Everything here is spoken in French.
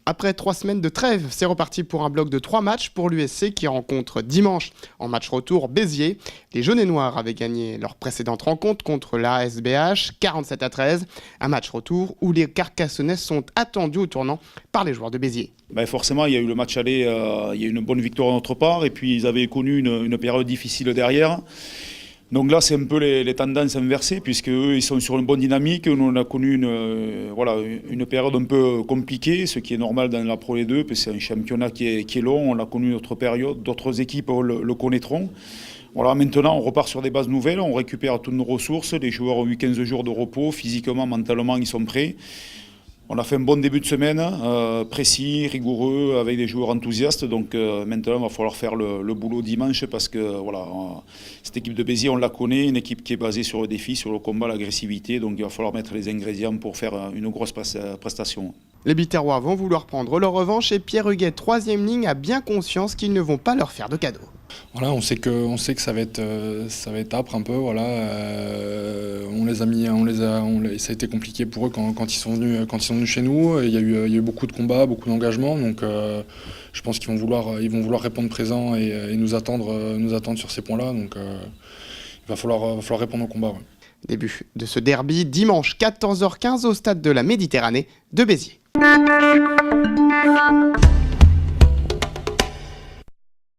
Après 3 semaines de trêve, c'est reparti pour un bloc de 3 matchs pour l'USC qui rencontre dimanche en match retour Béziers. Les jaunes et noirs avaient gagné leur précédente rencontre contre l'ASBH 47-13. Un match retour où les Carcassonnais sont attendus au tournant par les joueurs de Béziers. Forcément, il y a eu le match aller, il y a eu une bonne victoire de notre part et puis ils avaient connu une période difficile derrière. Donc là, c'est un peu les tendances inversées, puisque eux, ils sont sur une bonne dynamique. Nous, on a connu une période un peu compliquée, ce qui est normal dans la Pro D2, parce que c'est un championnat qui est long. On a connu notre période, d'autres équipes le connaîtront. Voilà, maintenant, on repart sur des bases nouvelles, on récupère toutes nos ressources. Les joueurs ont eu 15 jours de repos, physiquement, mentalement, ils sont prêts. On a fait un bon début de semaine, précis, rigoureux, avec des joueurs enthousiastes. Donc maintenant, il va falloir faire le boulot dimanche parce que cette équipe de Béziers, on la connaît, une équipe qui est basée sur le défi, sur le combat, l'agressivité. Donc il va falloir mettre les ingrédients pour faire une grosse prestation. Les Biterrois vont vouloir prendre leur revanche et Pierre Huguet, 3e ligne, a bien conscience qu'ils ne vont pas leur faire de cadeau. Voilà, on sait que ça va être âpre un peu. Voilà, ça a été compliqué pour eux quand ils sont venus chez nous. Il y a eu beaucoup de combats, beaucoup d'engagement. Donc, je pense qu'ils vont vouloir répondre présent et nous attendre sur ces points-là. Donc, il va falloir répondre au combat. Ouais. Début de ce derby dimanche 14h15 au stade de la Méditerranée de Béziers.